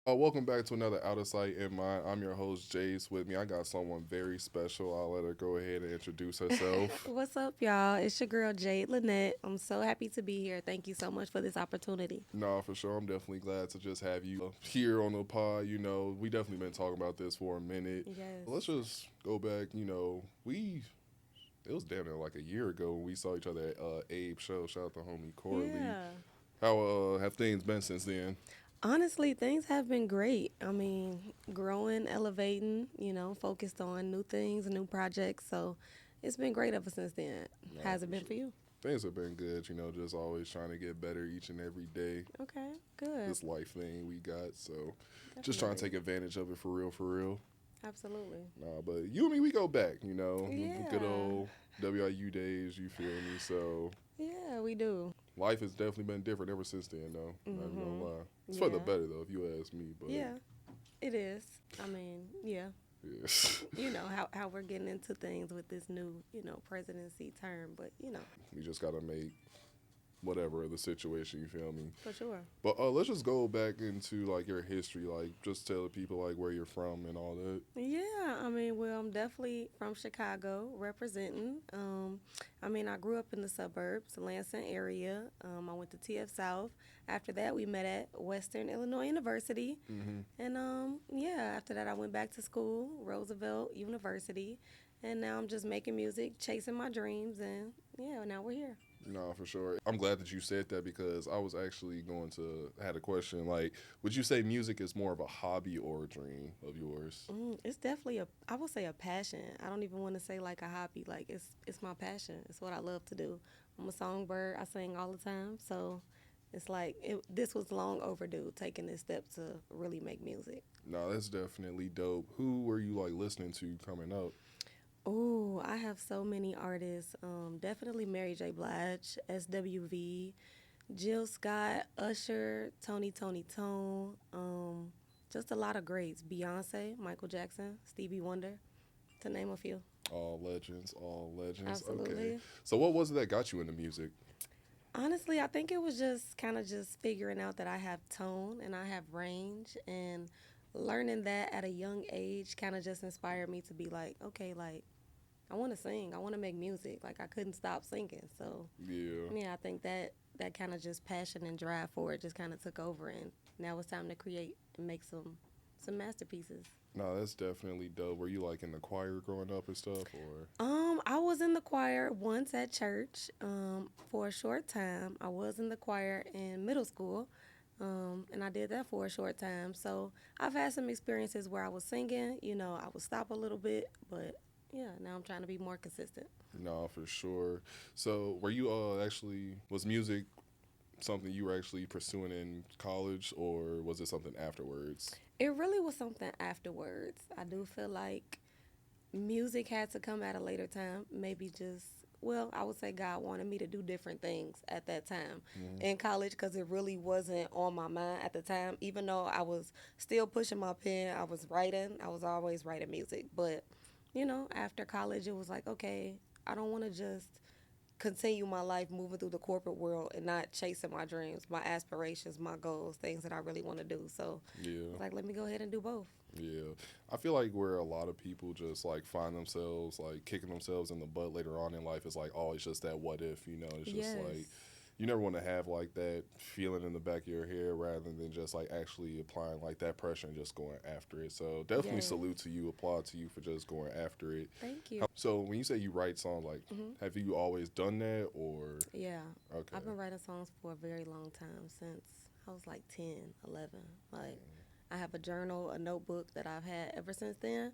Welcome back to another Out of Sight in Mind. I'm your host, Jace. With me, I got someone very special. I'll let her go ahead and introduce herself. What's up, y'all? It's your girl Jade Lynette. I'm so happy to be here. Thank you so much for this opportunity. No, for sure. I'm definitely glad to just have you here on the pod. We definitely been talking about this for a minute. Yes. Let's just go back. It was damn near like a year ago when we saw each other at Abe's show. Shout out to homie Corlie. Yeah. How have things been since then? Honestly, things have been great. I mean, growing, elevating, focused on new things, new projects. So it's been great ever since then. No, How's it for been sure. for you? Things have been good. Just always trying to get better each and every day. Okay, good. This life thing we got. So just trying to Definitely. take advantage of it for real, for real. Absolutely. Nah, but you and me, we go back, good Yeah. old WIU days, you feel me? So Yeah, we do. life has definitely been different ever since then, though. Not even gonna Mhm. lie. It's for the Yeah. better, though, if you ask me, but Yeah, it is. I mean, yeah. yeah. You know how we're getting into things with this new, presidency term, but We just gotta make whatever the situation, you feel me? for sure. But let's just go back into like your history, like just tell the people like where you're from and all that. Yeah, I mean, well, I'm definitely from Chicago, representing. I mean, I grew up in the suburbs, Lansing area. I went to TF South. After that, we met at Western Illinois University, Hmm. and yeah, after that, I went back to school, Roosevelt University, and now I'm just making music, chasing my dreams, and yeah, now we're here. No, for sure. I'm glad that you said that because I was actually going to had a question like, would you say music is more of a hobby or a dream of yours? It's definitely I would say a passion. I don't even want to say like a hobby. Like it's my passion. It's what I love to do. I'm a songbird. I sing all the time. So it's like this was long overdue, taking this step to really make music. No, that's definitely dope. Who were you like listening to coming up? Oh, I have so many artists. Definitely Mary J. Blige, SWV, Jill Scott, Usher, Tony Tone. Just a lot of greats. Beyonce, Michael Jackson, Stevie Wonder, to name a few. All legends, all legends. Okay. Absolutely. So what was it that got you into music? Honestly, I think it was just kind of just figuring out that I have tone and I have range, and learning that at a young age kind of just inspired me to be like, okay, like I want to sing, I want to make music. Like I couldn't stop singing. So, Yeah. yeah, I think that kind of just passion and drive for it just kind of took over, and now it's time to create and make some masterpieces. No, that's definitely dope. Were you like in the choir growing up and stuff or I was in the choir once at church for a short time. I was in the choir in middle school, and I did that for a short time. So I've had some experiences where I was singing. I would stop a little bit, but yeah, now I'm trying to be more consistent. no, for sure. So were you actually was music something you were actually pursuing in college or was it something afterwards? It really was something afterwards. I do feel like music had to come at a later time. Maybe just, well, I would say God wanted me to do different things at that time Mm-hmm. in college because it really wasn't on my mind at the time. Even though I was still pushing my pen, I was writing, I was always writing music. But, after college, it was like, okay, I don't want to just continue my life moving through the corporate world and not chasing my dreams, my aspirations, my goals, things that I really want to do. So I Yeah. was like, let me go ahead and do both. Yeah, I feel like where a lot of people just like find themselves like kicking themselves in the butt later on in life is like, oh, it's just that what if, it's just Yes. like you never want to have like that feeling in the back of your head rather than just like actually applying like that pressure and just going after it. So definitely Yes. salute to you, applaud to you for just going after it. Thank you. So when you say you write songs, like Hmm. have you always done that or Yeah. okay? I've been writing songs for a very long time, since I was like 10, 11. Like, I have a journal, a notebook that I've had ever since then.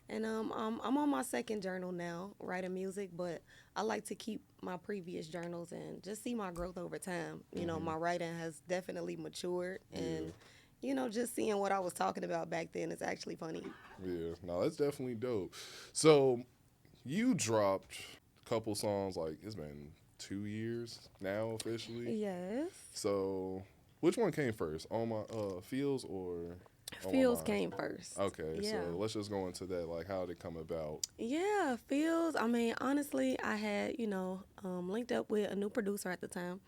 And I'm on my second journal now, writing music, but I like to keep my previous journals and just see my growth over time. Mm-hmm. My writing has definitely matured, Yeah. and, just seeing what I was talking about back then is actually funny. Yeah, no, that's definitely dope. So you dropped a couple songs like it's been 2 years now officially. Yes. So which one came first? On my feels or on my Feels mind? came first. Okay, so Yeah. let's just go into that. Like how did it come about? Yeah, feels. I mean, honestly, I had, linked up with a new producer at the time.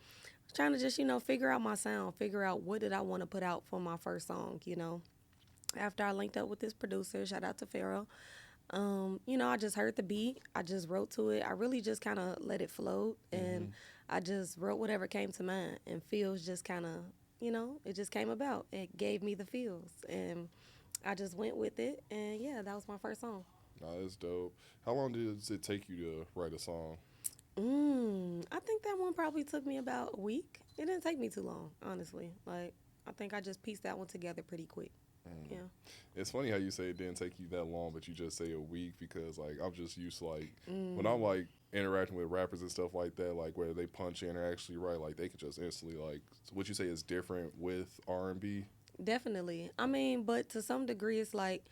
trying to just, figure out my sound, figure out what did I want to put out for my first song. After I linked up with this producer, shout out to Pharaoh, I just heard the beat. I just wrote to it. I really just kind of let it float, and I just wrote whatever came to mind. And feels just kind of, it just came about. It gave me the feels, and I just went with it. And yeah, that was my first song. Nah, that's dope. How long does it take you to write a song? I think that one probably took me about a week. It didn't take me too long, honestly. Like, I think I just pieced that one together pretty quick. Yeah. It's funny how you say it didn't take you that long, but you just say a week because, like, I'm just used to, like, when I'm, like, interacting with rappers and stuff like that, like, where they punch in or actually write, like, they could just instantly, like, what you say is different with R&B? Definitely. I mean, but to some degree, it's like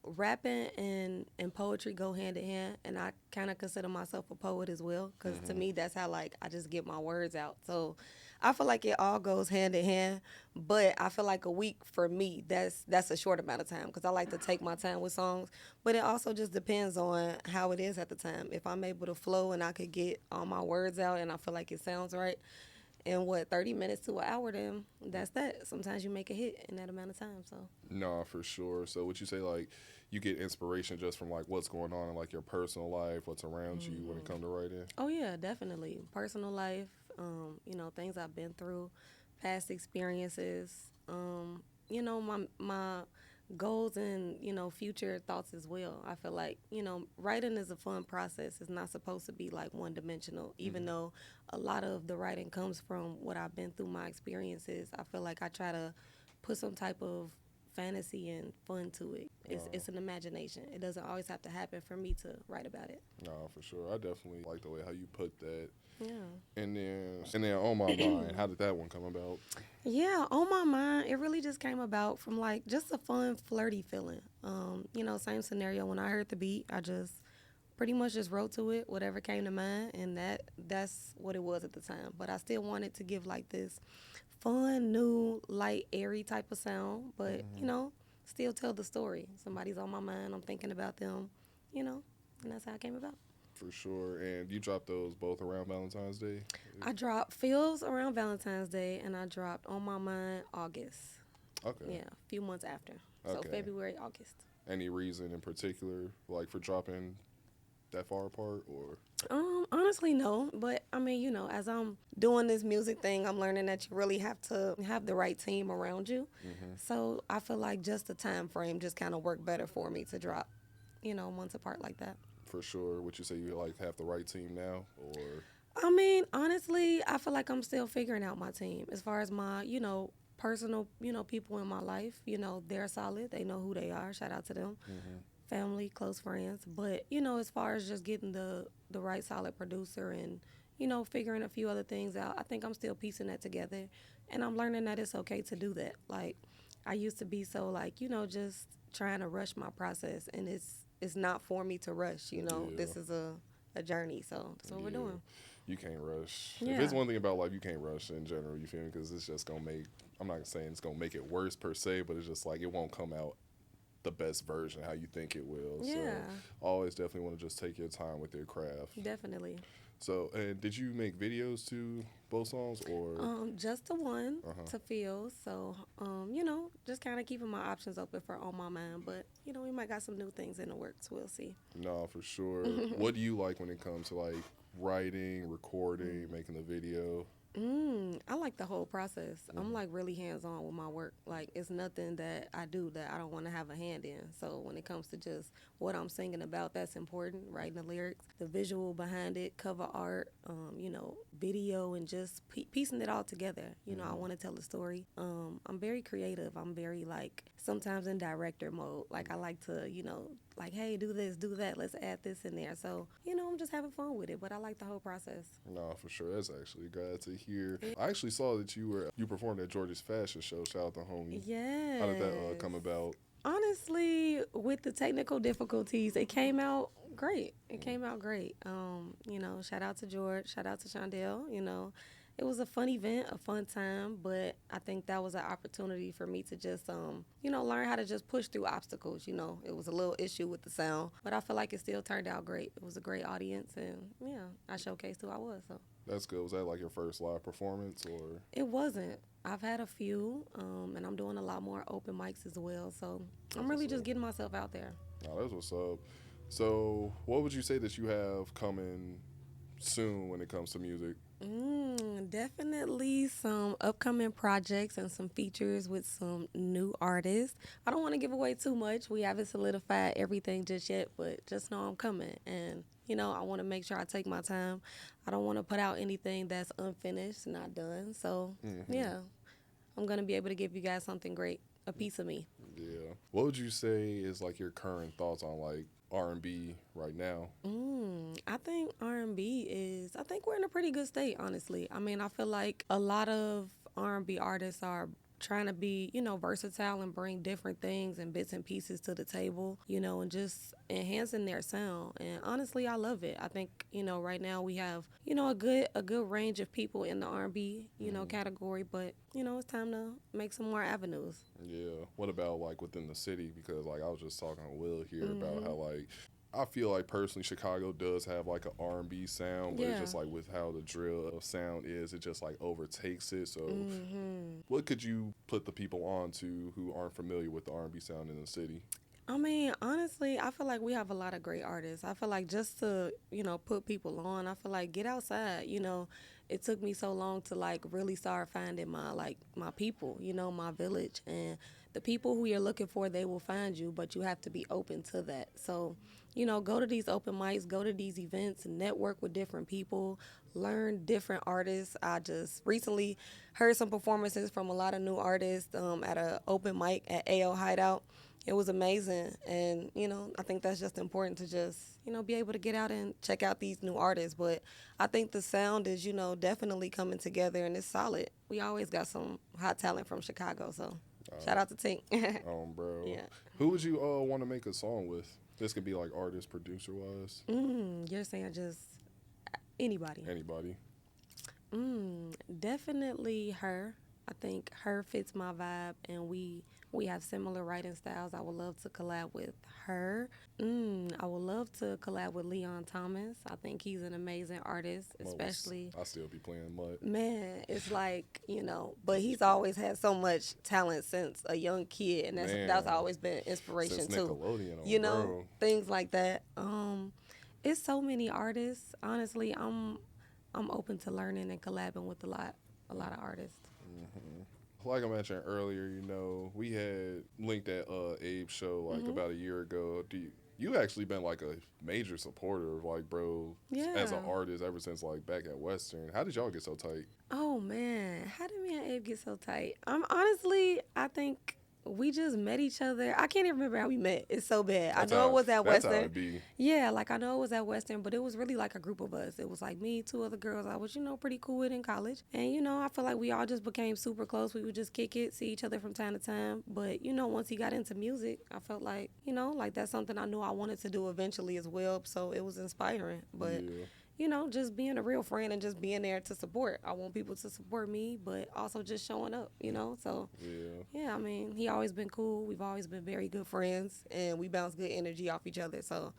rapping and poetry go hand in hand, and I kind of consider myself a poet as well, because to me, that's how, like, I just get my words out. So I feel like it all goes hand in hand, but I feel like a week for me, that's a short amount of time, because I like to take my time with songs, but it also just depends on how it is at the time. If I'm able to flow and I could get all my words out and I feel like it sounds right in 30 minutes to an hour, then that's that. Sometimes you make a hit in that amount of time. So No, for sure. So would you say, like, you get inspiration just from, like, what's going on in, like, your personal life, what's around you when it comes to writing? oh yeah, definitely. Personal life, things I've been through, past experiences, my goals and, future thoughts as well. I feel like, writing is a fun process. It's not supposed to be like one dimensional, even though a lot of the writing comes from what I've been through, my experiences. I feel like I try to put some type of fantasy and fun to it. It's an imagination. It doesn't always have to happen for me to write about it. No, for sure. I definitely like the way how you put that. Yeah. And then On My Mind, how did that one come about? Yeah, On My Mind, it really just came about from like just a fun, flirty feeling. Same scenario. When I heard the beat, I just pretty much just wrote to it, whatever came to mind, and that's what it was at the time. But I still wanted to give like this fun, new, light, airy type of sound, but still tell the story. Somebody's on my mind, I'm thinking about them, and that's how it came about. For sure. And you dropped those both around Valentine's Day? I dropped Feels around Valentine's Day, and I dropped On My Mind August. Okay. Yeah, a few months after. So Okay. February, August. Any reason in particular, like, for dropping that far apart, or? Honestly, no. But I mean, as I'm doing this music thing, I'm learning that you really have to have the right team around you. So I feel like just the time frame just kind of worked better for me to drop, months apart like that. For sure. Would you say you, like, have the right team now, or? I mean, honestly, I feel like I'm still figuring out my team. As far as my, personal, people in my life, they're solid. They know who they are. Shout out to them. Family, close friends. But, as far as just getting the right solid producer and, figuring a few other things out, I think I'm still piecing that together. And I'm learning that it's okay to do that. Like, I used to be so, like, just trying to rush my process. And it's not for me to rush, Yeah. This is a journey. So that's what we're doing. You can't rush. Yeah. If it's one thing about life, you can't rush in general, you feel me? Because it's just going to make, I'm not saying it's going to make it worse per se, but it's just like it won't come out the best version how you think it will. Yeah. So always definitely want to just take your time with your craft. Definitely. So, and did you make videos to both songs, or? Just the one to Feel. So, just kind of keeping my options open for On My Mind. But, we might got some new things in the works. We'll see. No, for sure. What do you like when it comes to, like, writing, recording, making the video? I like the whole process. I'm like really hands-on with my work. Like, it's nothing that I do that I don't want to have a hand in. So when it comes to just what I'm singing about, that's important. Writing the lyrics, the visual behind it, cover art, video, and just piecing it all together. I want to tell a story. I'm very creative. I'm very, like, sometimes in director mode. Like, I like to, like, hey, do this, do that. Let's add this in there. So, I'm just having fun with it. But I like the whole process. No, for sure. That's actually glad to hear. I actually saw that you performed at George's fashion show. Shout out to homie. Yeah. How did that come about? Honestly, with the technical difficulties, it came out great. It came out great. Shout out to George. Shout out to Shondell. it was a fun event, a fun time, but I think that was an opportunity for me to just, learn how to just push through obstacles. It was a little issue with the sound, but I feel like it still turned out great. It was a great audience, and yeah, I showcased who I was. So That's good. Was that like your first live performance, or? it wasn't. I've had a few, and I'm doing a lot more open mics as well. So I'm That's really what's just up. getting myself out there. No, that's what's up. So, what would you say that you have coming soon when it comes to music? Definitely some upcoming projects and some features with some new artists. I don't want to give away too much. We haven't solidified everything just yet, but just know I'm coming. And, I want to make sure I take my time. I don't want to put out anything that's unfinished, not done. So, yeah, I'm going to be able to give you guys something great, a piece of me. Yeah. What would you say is like your current thoughts on like R&B right now? I think R&B is. I think we're in a pretty good state, honestly. I mean, I feel like a lot of R&B artists are trying to be, versatile and bring different things and bits and pieces to the table, and just enhancing their sound. And honestly, I love it. I think, right now we have, a good range of people in the R&B, category, but, it's time to make some more avenues. Yeah. What about like within the city? Because like I was just talking to Will here about how like I feel like personally Chicago does have like an R&B sound, but it's Yeah. just like with how the drill sound is, it just like overtakes it. So what could you put the people on to who aren't familiar with the R&B sound in the city? I mean, honestly, I feel like we have a lot of great artists. I feel like just to, put people on, I feel like get outside, It took me so long to like really start finding my people, my village. And the people who you're looking for, they will find you, but you have to be open to that. So, go to these open mics, go to these events, network with different people, learn different artists. I just recently heard some performances from a lot of new artists at a open mic at AO Hideout. It was amazing, and I think that's just important to just be able to get out and check out these new artists. But I think the sound is definitely coming together, and it's solid. We always got some hot talent from Chicago, so shout out to Tink. Bro. Yeah. Who would you want to make a song with? This could be like artist, producer wise. You're saying just anybody? Anybody. Definitely her. I think her fits my vibe, and we have similar writing styles. I would love to collab with her. I would love to collab with Leon Thomas. I think he's an amazing artist, especially. I still be playing Mutt. Man, it's like, but he's always had so much talent since a young kid, and that's always been inspiration Since too. Nickelodeon, things like that. It's so many artists. Honestly, I'm open to learning and collabing with a lot of artists. Like I mentioned earlier, we had linked that Abe show like about a year ago. You actually been like a major supporter of like bro as an artist ever since like back at Western. How did y'all get so tight? Oh man, how did me and Abe get so tight? Honestly, I think we just met each other. I can't even remember how we met. It's so bad. I know it was at Western. That's how it be. Yeah, like I know it was at Western, but it was really like a group of us. It was like me, two other girls I was, pretty cool with in college. And, I feel like we all just became super close. We would just kick it, see each other from time to time. But, once he got into music, I felt like, like that's something I knew I wanted to do eventually as well. So it was inspiring. But just being a real friend and just being there to support. I want people to support me, but also just showing up, So, I mean, he always been cool. We've always been very good friends, and we bounce good energy off each other. So,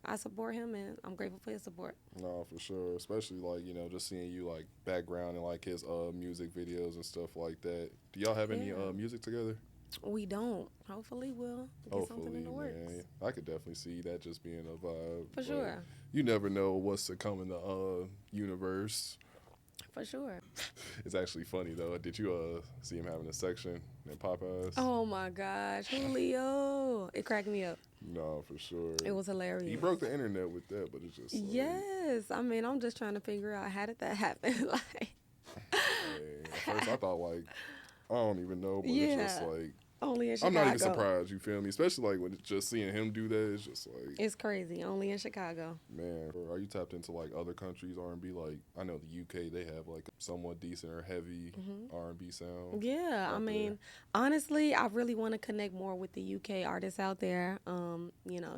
I support him, and I'm grateful for his support. No, for sure. Especially, like, just seeing you, like, background and, like, his music videos and stuff like that. Do y'all have any music together? We don't. Hopefully, we'll get something in the works. Man. I could definitely see that just being a vibe. For sure. You never know what's to come in the universe. For sure. It's actually funny, though. Did you see him having a section in Popeyes? Oh, my gosh. Julio. It cracked me up. No, for sure. It was hilarious. He broke the internet with that, but it's just like, yes. I mean, I'm just trying to figure out how did that happen. Like, at first I thought, like, I don't even know, but it's just like, only in Chicago. I'm not even surprised, you feel me? Especially like when it's just seeing him do that, it's just like, it's crazy. Only in Chicago. Man, are you tapped into like other countries R&B? Like I know the UK, they have like somewhat decent or heavy R&B sound. Yeah, I mean, honestly, I really want to connect more with the UK artists out there.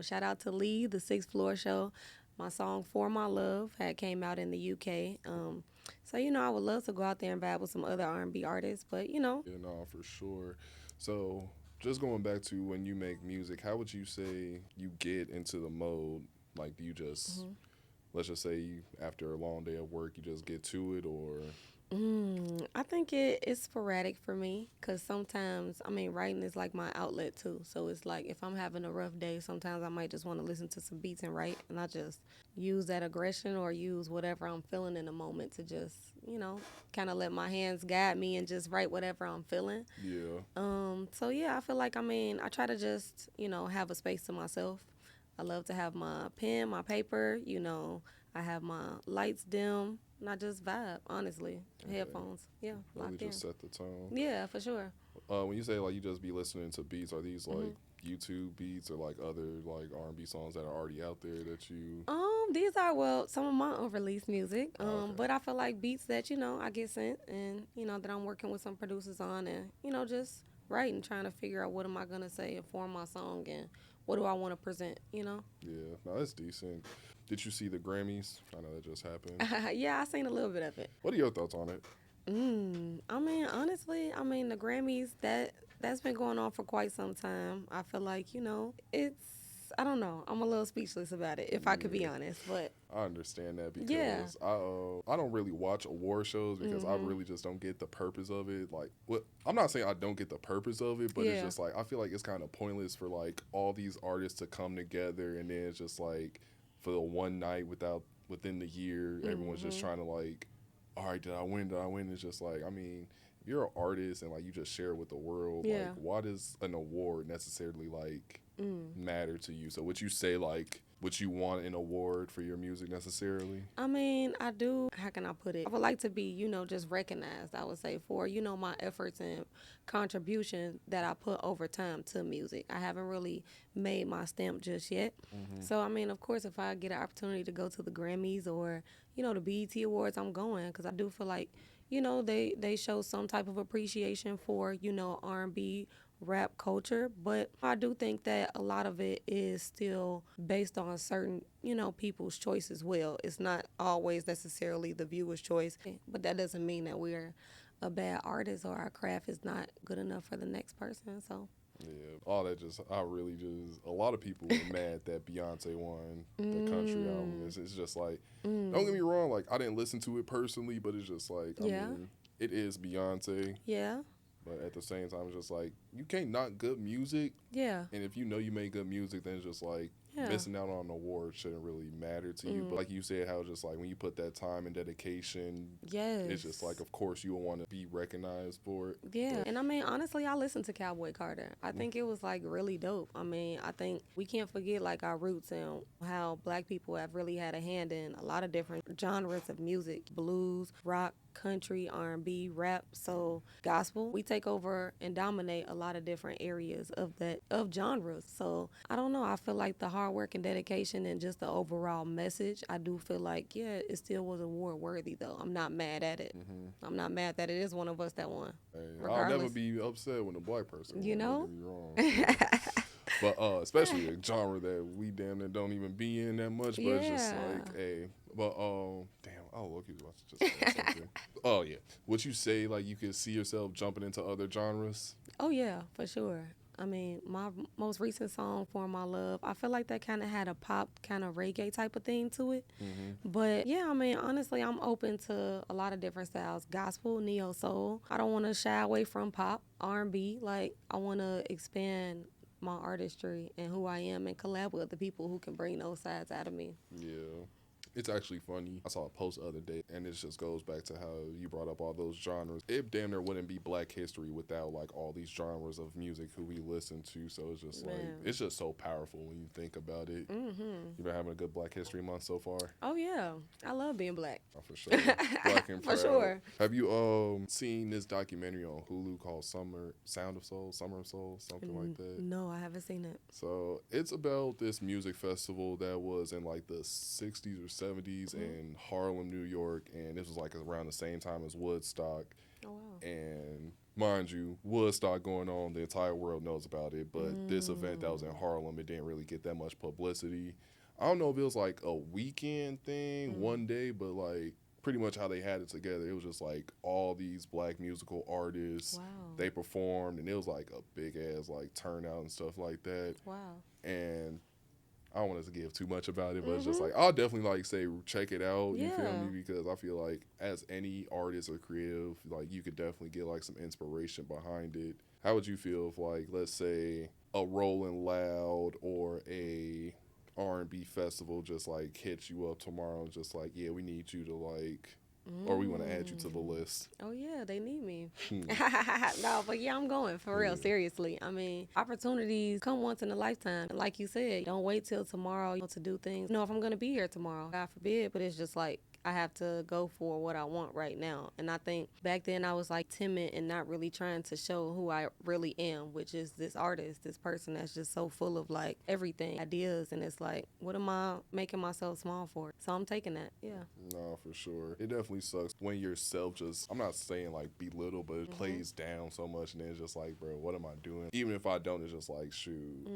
Shout out to Lee, the Sixth Floor Show. My song "For My Love" had came out in the UK. So I would love to go out there and vibe with some other R&B artists, but Yeah, no, for sure. So, just going back to when you make music, how would you say you get into the mode? Like, do you just, let's just say, after a long day of work, you just get to it, or I think it's sporadic for me because sometimes, writing is like my outlet too. So it's like if I'm having a rough day, sometimes I might just want to listen to some beats and write, and I just use that aggression or use whatever I'm feeling in the moment to just, kind of let my hands guide me and just write whatever I'm feeling. yeah, So yeah, I feel like, I try to just, have a space to myself. I love to have my pen, my paper, I have my lights dim, and I just vibe, honestly. okay. Headphones, yeah, Really locked in. just set the tone. Yeah, for sure. When you say like you just be listening to beats, are these Mm-hmm. like YouTube beats or like other like R&B songs that are already out there that you? These are, well, some of my unreleased music. Okay. But I feel like beats that, I get sent and, that I'm working with some producers on and, just writing, trying to figure out what am I gonna say and form my song and what do I want to present. Yeah, no, that's decent. Did you see the Grammys? I know that just happened. Yeah, I seen a little bit of it. What are your thoughts on it? Honestly, the Grammys, that's been going on for quite some time. I feel like, it's, I don't know. I'm a little speechless about it, if I could be honest. But I understand that because yeah. I don't really watch award shows because I really just don't get the purpose of it. Like, I'm not saying I don't get the purpose of it, but it's just like I feel like it's kind of pointless for like all these artists to come together and then it's just like for the one night within the year, everyone's just trying to like, all right, did I win? Did I win? It's just like, I mean, if you're an artist and like you just share it with the world, Yeah. like why does an award necessarily like matter to you? So would you say like would you want an award for your music necessarily? I do. How can I put it? I would like to be, just recognized, I would say, for, my efforts and contribution that I put over time to music. I haven't really made my stamp just yet. So, of course, if I get an opportunity to go to the Grammys or, the BET Awards, I'm going because I do feel like, they show some type of appreciation for, R&B rap culture, but I do think that a lot of it is still based on certain, people's choice as well. It's not always necessarily the viewer's choice, but that doesn't mean that we're a bad artist or our craft is not good enough for the next person. So Yeah, all that a lot of people were mad that Beyonce won the country album. It's just like, don't get me wrong, like I didn't listen to it personally, but it's just like, I Yeah. mean, it is Beyonce. yeah, But at the same time, it's just like you can't knock good music, yeah, and if you know you make good music, then it's just like Yeah. missing out on an award shouldn't really matter to you. But like you said, how it's just like when you put that time and dedication, yes. it's just like, of course, you will want to be recognized for it. Yeah, But, and honestly, I listened to Cowboy Carter. I think it was like really dope. I think we can't forget like our roots and how black people have really had a hand in a lot of different genres of music: blues, rock, country, R&B, rap, soul, gospel. We take over and dominate a lot of different areas of genres. So I don't know. I feel like the hard work and dedication and just the overall message, I do feel like, yeah, it still was award worthy though. I'm not mad at it. I'm not mad that it is one of us that won. hey, I'll Regardless. never be upset when a black person won, You know? don't get me wrong. But especially a genre that we damn near don't even be in that much. But it's just Yeah. like, hey, but damn, oh look, you was about to just say something. Oh yeah, would you say like you could see yourself jumping into other genres? Oh yeah, for sure. My most recent song, "For My Love," I feel like that kind of had a pop, kind of reggae type of thing to it. But yeah, honestly, I'm open to a lot of different styles: gospel, neo soul. I don't want to shy away from pop, R&B. Like I want to expand my artistry and who I am and collab with other people who can bring those sides out of me. Yeah. It's actually funny. I saw a post the other day, and it just goes back to how you brought up all those genres. It damn near wouldn't be Black History without like all these genres of music who we listen to. So it's just like Man. it's just so powerful when you think about it. You been having a good Black History Month so far? Oh yeah, I love being black. Oh, for sure. Black and For proud. sure. Have you seen this documentary on Hulu called Sound of Soul, Summer of Soul, something like that? No, I haven't seen it. So it's about this music festival that was in like the 60s or 70s in Harlem, New York, and this was like around the same time as Woodstock. Oh wow. And mind you, Woodstock going on, the entire world knows about it, but this event that was in Harlem, it didn't really get that much publicity. I don't know if it was like a weekend thing one day, but like pretty much how they had it together. It was just like all these black musical artists. Wow. They performed, and it was like a big ass like turnout and stuff like that. Wow. And I don't want to give too much about it, but it's just like I'll definitely like say check it out. You feel me? Because I feel like as any artist or creative, like you could definitely get like some inspiration behind it. How would you feel if like let's say a Rolling Loud or a R&B festival just like hits you up tomorrow and just like, yeah, we need you to like, or we want to add you to the list. Oh yeah, they need me. No, but yeah, I'm going for real. Seriously, I mean, opportunities come once in a lifetime. Like you said, don't wait till tomorrow to do things. If I'm gonna be here tomorrow, God forbid, but it's just like I have to go for what I want right now. And I think back then I was like timid and not really trying to show who I really am, which is this artist, this person that's just so full of like everything, ideas. And it's like, what am I making myself small for? So I'm taking that. Yeah. No, for sure. It definitely sucks when yourself just, I'm not saying like belittle, but it plays down so much. And then it's just like, bro, what am I doing? Even if I don't, it's just like, shoot.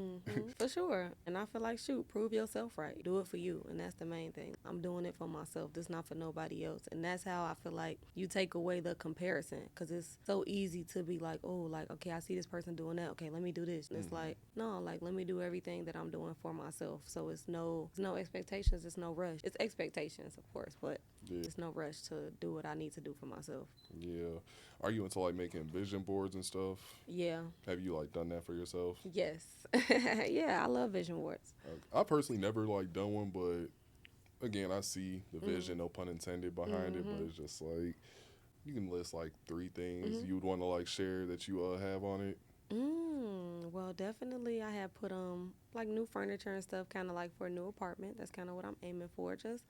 For sure. And I feel like, shoot, prove yourself right. Do it for you. And that's the main thing. I'm doing it for myself. This not for nobody else. And that's how I feel like you take away the comparison, because it's so easy to be like, oh, like, okay, I see this person doing that, okay, let me do this. And it's like, no, like, let me do everything that I'm doing for myself. So it's no expectations, it's no rush. It's expectations, of course, but it's no rush to do what I need to do for myself. Yeah. Are you into like making vision boards and stuff? Yeah. Have you like done that for yourself? Yes. Yeah, I love vision boards. I personally never like done one, but again, I see the vision, no pun intended, behind it, but it's just like you can list like 3 things you would want to like share that you have on it. Well, definitely I have put like new furniture and stuff, kind of like for a new apartment. That's kind of what I'm aiming for. Just,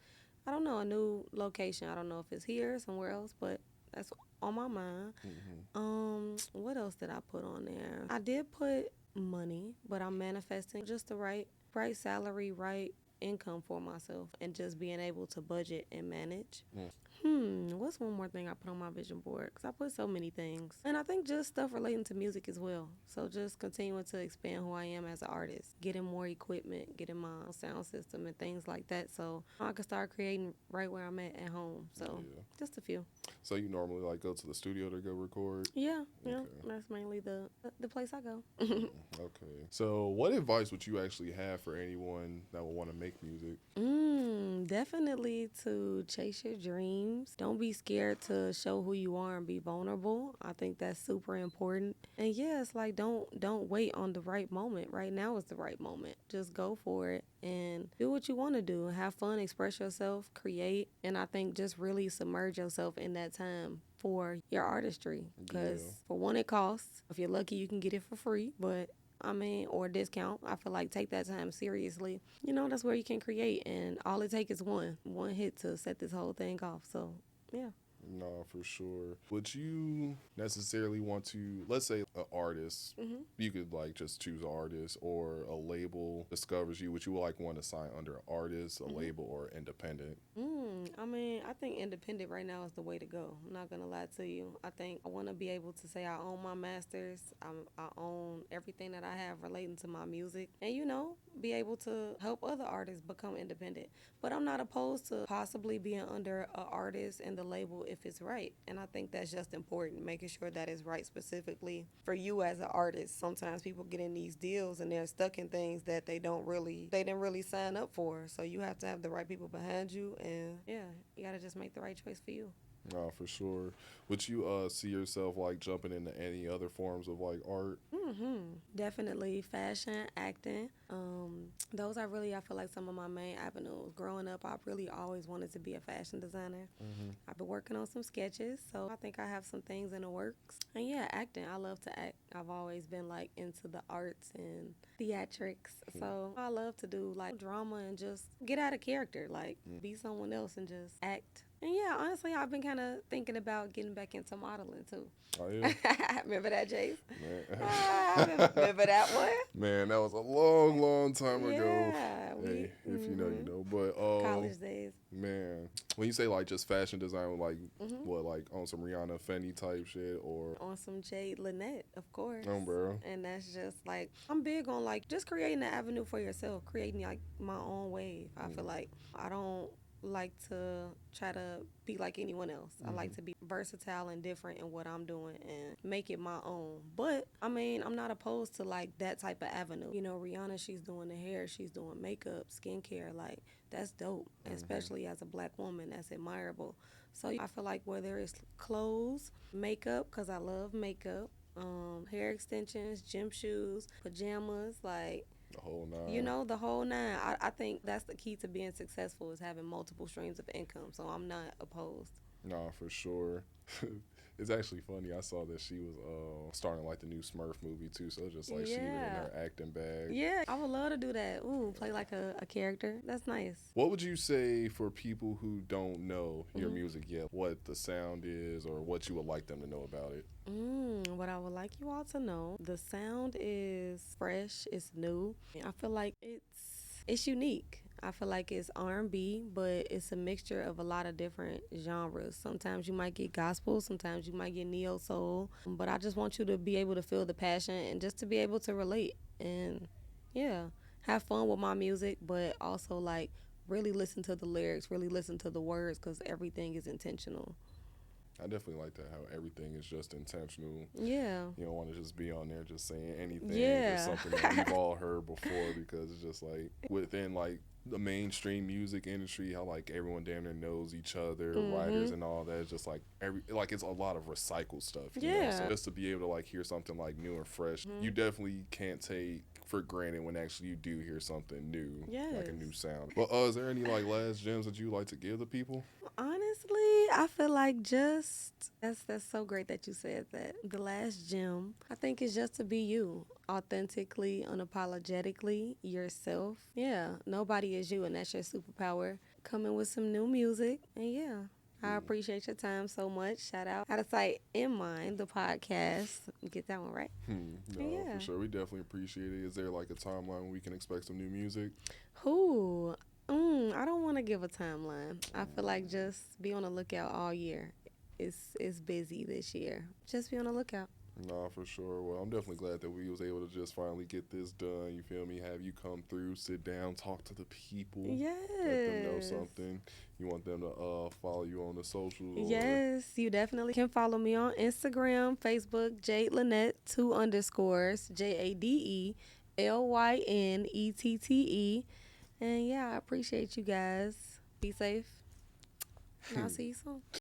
I don't know, a new location. I don't know if it's here or somewhere else, but that's on my mind. What else did I put on there? I did put money, but I'm manifesting just the right salary, right income for myself, and just being able to budget and manage. What's one more thing I put on my vision board? Because I put so many things. And I think just stuff relating to music as well. So just continuing to expand who I am as an artist, getting more equipment, getting my sound system and things like that, so I can start creating right where I'm at home. So just a few. So you normally like go to the studio to go record? Yeah, that's mainly the place I go. Okay. So what advice would you actually have for anyone that would want to make music? Definitely to chase your dreams. Don't be scared to show who you are and be vulnerable. I think that's super important. And yeah, it's like don't wait on the right moment. Right now is the right moment. Just go for it and do what you want to do. Have fun, express yourself, create. And I think just really submerge yourself in that time for your artistry. Because for one, it costs. If you're lucky, you can get it for free. But I mean, or a discount. I feel like take that time seriously. That's where you can create, and all it takes is one hit to set this whole thing off. So, yeah. No, for sure. Would you necessarily want to, let's say an artist, you could like just choose an artist, or a label discovers you, would you like want to sign under an artist, a label, or independent? I mean, I think independent right now is the way to go. I'm not going to lie to you. I think I want to be able to say I own my masters. I own everything that I have relating to my music. And, be able to help other artists become independent. But I'm not opposed to possibly being under an artist and the label if it's right. And I think that's just important, making sure that it's right specifically for you as an artist. Sometimes people get in these deals and they're stuck in things that they didn't really sign up for. So you have to have the right people behind you, and you got to just make the right choice for you. No, for sure. Would you see yourself like jumping into any other forms of like art? Definitely fashion, acting. Those are really, I feel like, some of my main avenues. Growing up, I really always wanted to be a fashion designer. I've been working on some sketches, so I think I have some things in the works. And yeah, acting. I love to act. I've always been like into the arts and theatrics. So I love to do like drama and just get out of character, like be someone else and just act And yeah, honestly, I've been kind of thinking about getting back into modeling too. Oh yeah, Remember that, Jace? man. Remember that one? Man, that was a long, long time ago. Yeah, Hey, if you know, you know. But college days. man, when you say like just fashion design, like Mm-hmm. what, like on some Rihanna Fenty type shit, or On some Jade Lynette, of course. oh, bro. And that's just like, I'm big on like just creating an avenue for yourself, creating like my own wave. I feel like I don't like to try to be like anyone else. I like to be versatile and different in what I'm doing and make it my own. But I mean, I'm not opposed to like that type of avenue. You know, Rihanna, she's doing the hair, she's doing makeup, skincare. Like, that's dope, especially as a black woman. That's admirable. So I feel like whether it's clothes, makeup, because I love makeup, hair extensions, gym shoes, pajamas, like, The whole nine. you know, the whole nine. I think that's the key to being successful is having multiple streams of income. So I'm not opposed. Nah, for sure. It's actually funny. I saw that she was starting like the new Smurf movie too. So it's just like she even in her acting bag. Yeah, I would love to do that. Ooh, play like a character. That's nice. What would you say for people who don't know your music yet? What the sound is, or what you would like them to know about it? What I would like you all to know, the sound is fresh, it's new. I feel like it's unique. I feel like it's R&B, but it's a mixture of a lot of different genres. Sometimes you might get gospel, sometimes you might get neo soul, but I just want you to be able to feel the passion and just to be able to relate and yeah, have fun with my music, but also like really listen to the lyrics, really listen to the words because everything is intentional. I definitely like that, how everything is just intentional. Yeah. You don't want to just be on there just saying anything Yeah. or something that we've all heard before, because it's just like within like the mainstream music industry, how like everyone damn near knows each other, writers and all that. It's just like it's a lot of recycled stuff. You know? So just to be able to like hear something like new and fresh, you definitely can't take for granted when actually you do hear something new, like a new sound. But is there any like last gems that you like to give the people? Honestly, I feel like that's so great that you said that. The last gem, I think, is just to be you, authentically, unapologetically yourself. Yeah, nobody is you, and that's your superpower. Coming with some new music, and yeah. I appreciate your time so much. Shout out Out of Sight in Mind, the podcast. Get that one right. No, for sure. We definitely appreciate it. Is there like a timeline when we can expect some new music? Who? I don't want to give a timeline. I feel like just be on the lookout all year. It's busy this year. Just be on the lookout. Nah, for sure. Well, I'm definitely glad that we was able to just finally get this done. You feel me? Have you come through, sit down, talk to the people. Yes. Let them know something. You want them to follow you on the socials? Yes, you definitely can follow me on Instagram, Facebook, Jade Lynette, 2_, JADELYNETTE. And yeah, I appreciate you guys. Be safe. And I'll see you soon.